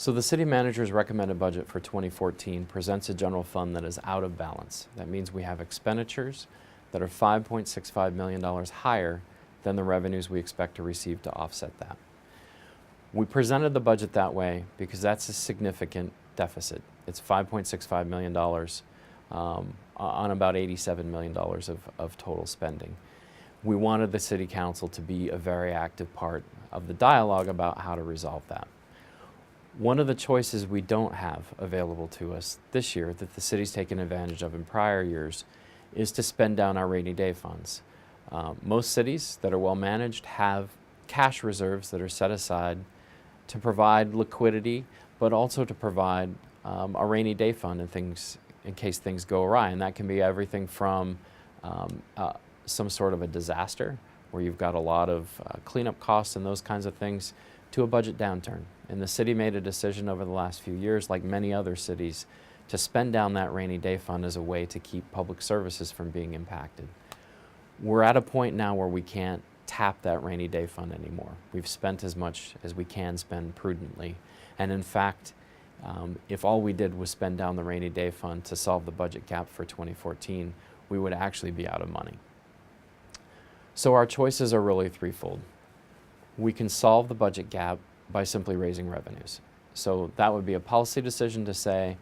So the city manager's recommended budget for 2014 presents a general fund that is out of balance. That means we have expenditures that are $5.65 million higher than the revenues we expect to receive to offset that. We presented the budget that way because that's a significant deficit. It's $5.65 million on about $87 million of total spending. We wanted the City Council to be a very active part of the dialogue about how to resolve that. One of the choices we don't have available to us this year that the city's taken advantage of in prior years is to spend down our rainy day funds. Most cities that are well managed have cash reserves that are set aside to provide liquidity, but also to provide a rainy day fund in case things go awry. And that can be everything from some sort of a disaster where you've got a lot of cleanup costs and those kinds of things to a budget downturn. And the city made a decision over the last few years, like many other cities, to spend down that rainy day fund as a way to keep public services from being impacted. We're at a point now where we can't tap that rainy day fund anymore. We've spent as much as we can spend prudently. And in fact, if all we did was spend down the rainy day fund to solve the budget gap for 2014, we would actually be out of money. So our choices are really threefold. We can solve the budget gap by simply raising revenues. So that would be a policy decision to say,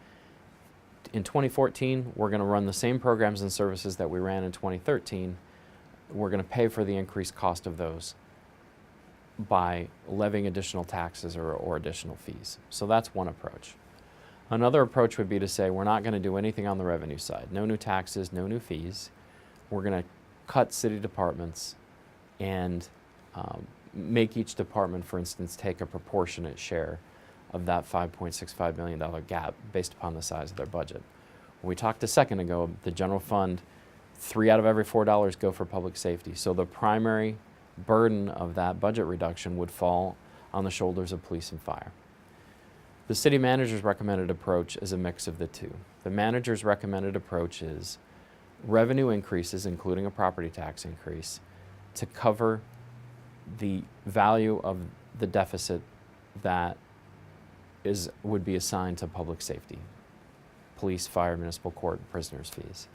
in 2014, we're going to run the same programs and services that we ran in 2013. We're going to pay for the increased cost of those by levying additional taxes or additional fees. So that's one approach. Another approach would be to say we're not going to do anything on the revenue side. No new taxes, no new fees. We're going to cut city departments and make each department, for instance, take a proportionate share of that $5.65 million gap based upon the size of their budget. When we talked a second ago, the general fund, 3 out of every $4 go for public safety. So the primary burden of that budget reduction would fall on the shoulders of police and fire. The city manager's recommended approach is a mix of the two. The manager's recommended approach is revenue increases, including a property tax increase, to cover the value of the deficit that would be assigned to public safety, police, fire, municipal court, prisoners' fees.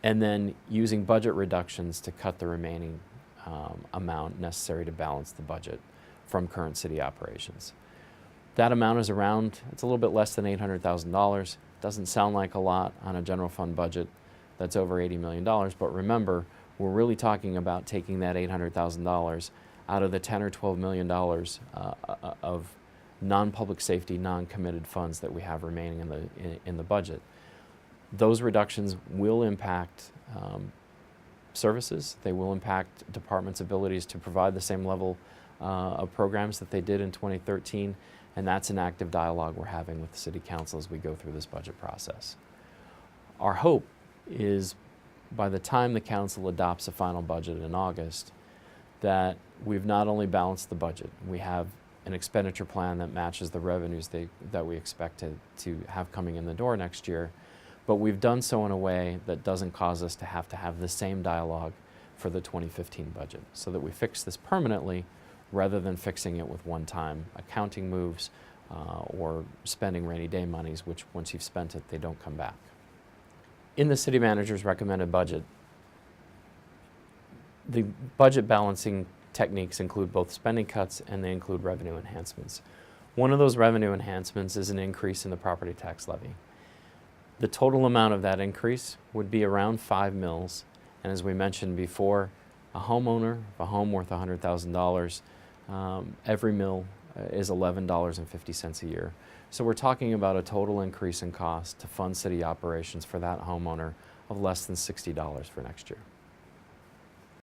And then using budget reductions to cut the remaining amount necessary to balance the budget from current city operations. That amount is it's a little bit less than $800,000. Doesn't sound like a lot on a general fund budget that's over $80 million, but remember, we're really talking about taking that $800,000 out of the $10 or $12 million of non-public safety, non-committed funds that we have remaining in the budget. Those reductions will impact services. They will impact departments' abilities to provide the same level of programs that they did in 2013, and that's an active dialogue we're having with the City Council as we go through this budget process. Our hope is by the time the Council adopts a final budget in August, that we've not only balanced the budget, we have an expenditure plan that matches the revenues that we expect to have coming in the door next year, but we've done so in a way that doesn't cause us to have the same dialogue for the 2015 budget, so that we fix this permanently rather than fixing it with one-time accounting moves or spending rainy day monies, which once you've spent it, they don't come back. In the city manager's recommended budget, the budget balancing techniques include both spending cuts and they include revenue enhancements. One of those revenue enhancements is an increase in the property tax levy. The total amount of that increase would be around 5 mils, and as we mentioned before, a homeowner, a home worth $100,000, every mil is $11.50 a year. So we're talking about a total increase in cost to fund city operations for that homeowner of less than $60 for next year.